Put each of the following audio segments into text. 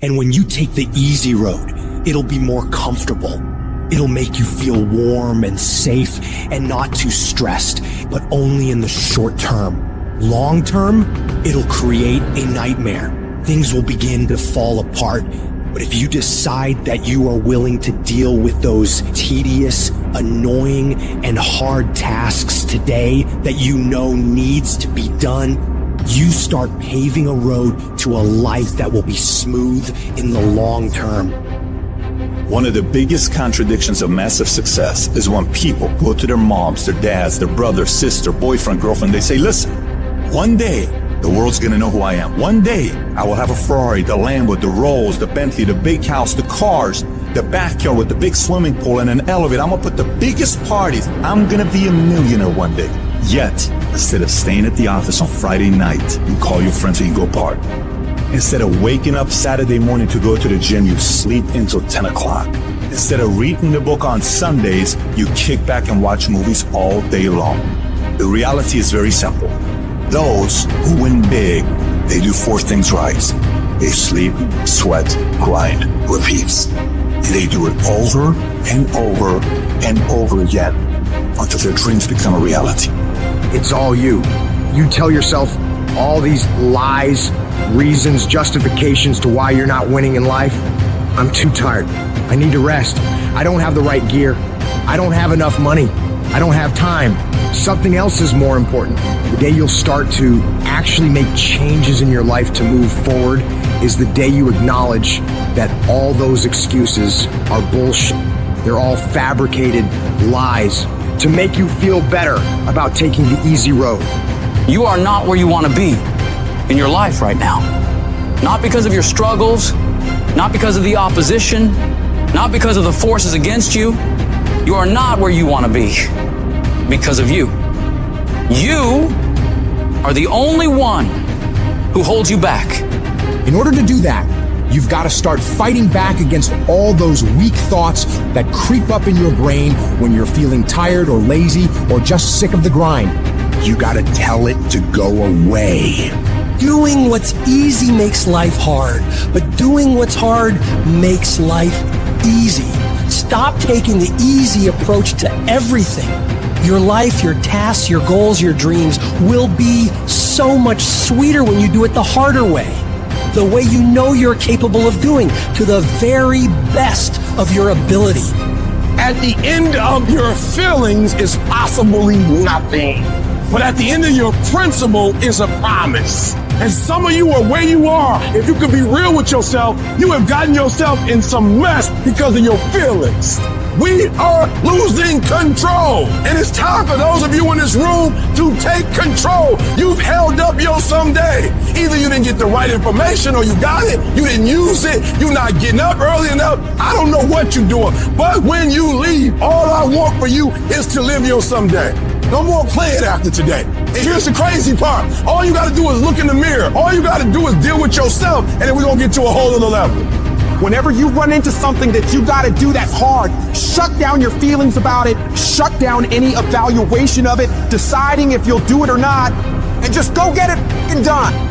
And when you take the easy road, it'll be more comfortable. It'll make you feel warm and safe and not too stressed, but only in the short term. Long term, it'll create a nightmare. Things will begin to fall apart. But if you decide that you are willing to deal with those tedious, annoying, and hard tasks today that you know needs to be done, you start paving a road to a life that will be smooth in the long term. One of the biggest contradictions of massive success is when people go to their moms, their dads, their brother, sister, boyfriend, girlfriend, they say, listen, one day the world's gonna know who I am. One day I will have a Ferrari, the Lambo, the Rolls, the Bentley, the big house, the cars, the backyard with the big swimming pool and an elevator. I'm gonna put the biggest parties. I'm gonna be a millionaire one day. Yet, instead of staying at the office on Friday night, you call your friends and you go party. Instead of waking up Saturday morning to go to the gym, you sleep until 10 o'clock. Instead of reading the book on Sundays, you kick back and watch movies all day long. The reality is very simple. Those who win big, they do four things right. They sleep, sweat, grind, repeats. And they do it over and over and over again until their dreams become a reality. It's all you. You tell yourself all these lies, reasons, justifications to why you're not winning in life. I'm too tired. I need to rest. I don't have the right gear. I don't have enough money. I don't have time. Something else is more important. The day you'll start to actually make changes in your life to move forward is the day you acknowledge that all those excuses are bullshit. They're all fabricated lies to make you feel better about taking the easy road. You are not where you want to be in your life right now. Not because of your struggles, not because of the opposition, not because of the forces against you. You are not where you want to be because of you. You are the only one who holds you back. In order to do that, you've got to start fighting back against all those weak thoughts that creep up in your brain when you're feeling tired or lazy or just sick of the grind. You got to tell it to go away. Doing what's easy makes life hard, but doing what's hard makes life easy. Stop taking the easy approach to everything. Your life, your tasks, your goals, your dreams will be so much sweeter when you do it the harder way. The way you know you're capable of doing, to the very best of your ability. At the end of your feelings is possibly nothing. But at the end of your principle is a promise. And some of you are where you are. If you can be real with yourself, you have gotten yourself in some mess because of your feelings. We are losing control. And it's time for those of you in this room to take control. You've held up your someday. Either you didn't get the right information or you got it, you didn't use it, you're not getting up early enough. I don't know what you're doing. But when you leave, all I want for you is to live your someday. No more playing after today. And here's the crazy part. All you got to do is look in the mirror. All you got to do is deal with yourself, and then we're going to get to a whole other level. Whenever you run into something that you got to do that's hard, shut down your feelings about it, shut down any evaluation of it, deciding if you'll do it or not, and just go get it done.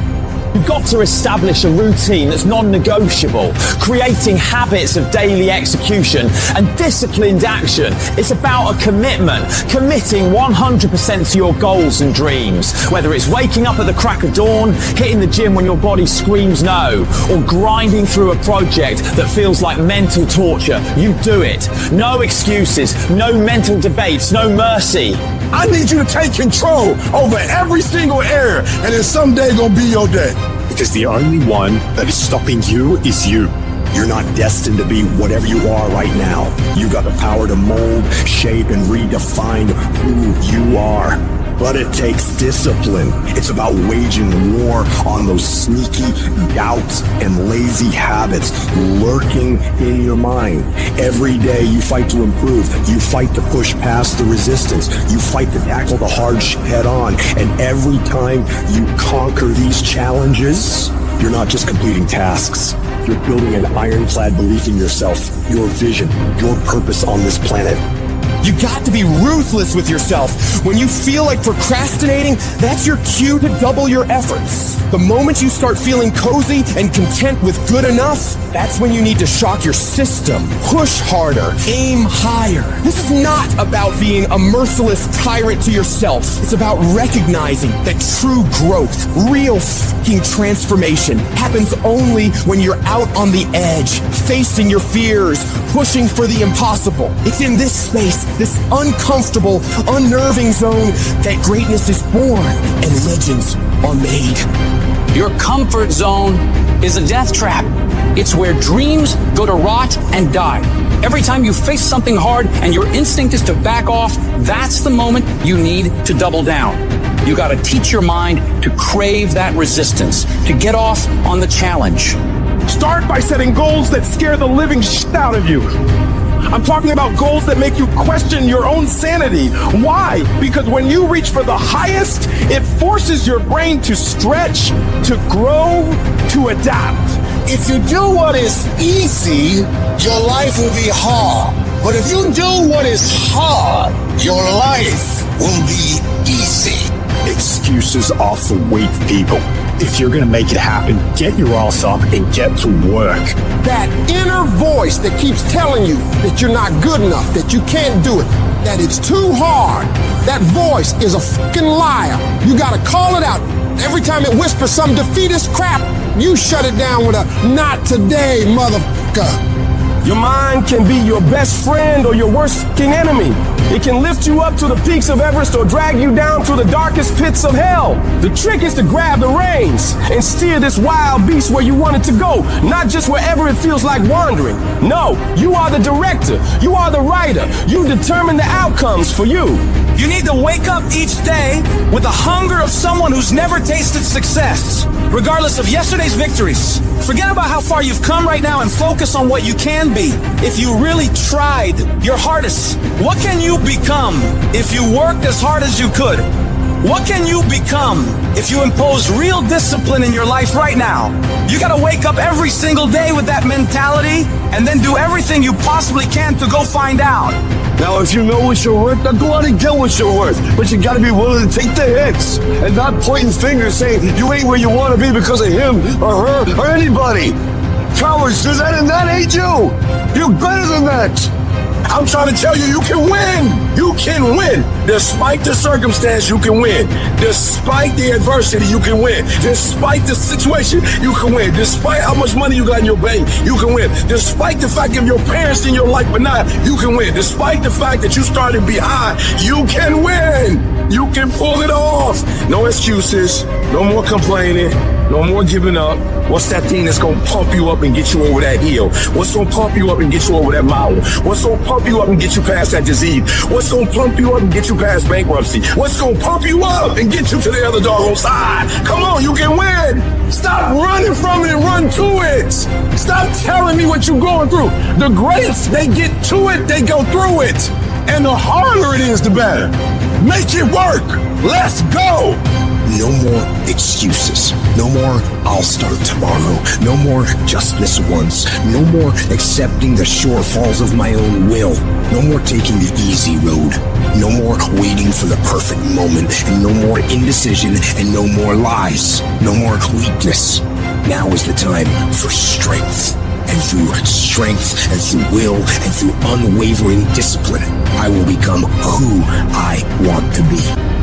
You've got to establish a routine that's non-negotiable, creating habits of daily execution and disciplined action. It's about a commitment, committing 100% to your goals and dreams. Whether it's waking up at the crack of dawn, hitting the gym when your body screams no, or grinding through a project that feels like mental torture, you do it. No excuses, no mental debates, no mercy. I need you to take control over every single area, and then someday gonna be your day. Because the only one that is stopping you is you. You're not destined to be whatever you are right now. You've got the power to mold, shape, and redefine who you are. But it takes discipline. It's about waging war on those sneaky doubts and lazy habits lurking in your mind. Every day you fight to improve. You fight to push past the resistance. You fight to tackle the hard shit head on. And every time you conquer these challenges, you're not just completing tasks. You're building an ironclad belief in yourself, your vision, your purpose on this planet. You got to be ruthless with yourself. When you feel like procrastinating, that's your cue to double your efforts. The moment you start feeling cozy and content with good enough, that's when you need to shock your system. Push harder, aim higher. This is not about being a merciless tyrant to yourself. It's about recognizing that true growth, real fucking transformation happens only when you're out on the edge, facing your fears, pushing for the impossible. It's in this space, this uncomfortable, unnerving zone, that greatness is born and legends are made. Your comfort zone is a death trap. It's where dreams go to rot and die. Every time you face something hard and your instinct is to back off, that's the moment you need to double down. You got to teach your mind to crave that resistance, to get off on the challenge. Start by setting goals that scare the living shit out of you. I'm talking about goals that make you question your own sanity. Why? Because when you reach for the highest, it forces your brain to stretch, to grow, to adapt. If you do what is easy, your life will be hard. But if you do what is hard, your life will be easy. Excuses are for weak people. If you're going to make it happen, get your ass up and get to work. That inner voice that keeps telling you that you're not good enough, that you can't do it, that it's too hard, that voice is a fucking liar. You gotta call it out. Every time it whispers some defeatist crap, you shut it down with a "not today, motherfucker." Your mind can be your best friend or your worst fucking enemy. It can lift you up to the peaks of Everest or drag you down to the darkest pits of hell. The trick is to grab the reins and steer this wild beast where you want it to go, not just wherever it feels like wandering. No, you are the director. You are the writer. You determine the outcomes for you. You need to wake up each day with the hunger of someone who's never tasted success, regardless of yesterday's victories. Forget about how far you've come right now and focus on what you can be. If you really tried your hardest, what can you become if you worked as hard as you could? What can you become if you impose real discipline in your life right now? You gotta wake up every single day with that mentality and then do everything you possibly can to go find out. Now, if you know what you're worth, then go out and get what you're worth. But you gotta be willing to take the hits and not pointing fingers saying you ain't where you want to be because of him or her or anybody. Cowards do that and that ain't you. You're better than that. I'm trying to tell you, you can win. You can win. Despite the circumstance, you can win. Despite the adversity, you can win. Despite the situation, you can win. Despite how much money you got in your bank, you can win. Despite the fact that your parents in your life but not, you can win. Despite the fact that you started behind, you can win. You can pull it off. No excuses. No more complaining. No more giving up. What's that thing that's gonna pump you up and get you over that hill? What's gonna pump you up and get you over that mountain? What's gonna pump you up and get you past that disease? What's gonna pump you up and get you past bankruptcy? What's gonna pump you up and get you to the other doggone side? Come on, you can win. Stop running from it and run to it. Stop telling me what you're going through. The greatest, they get to it, they go through it. And the harder it is, the better. Make it work. Let's go. No more excuses. No more "I'll start tomorrow." No more "just this once." No more accepting the shortfalls of my own will. No more taking the easy road. No more waiting for the perfect moment. And no more indecision and no more lies. No more weakness. Now is the time for strength. And through strength and through will and through unwavering discipline, I will become who I want to be.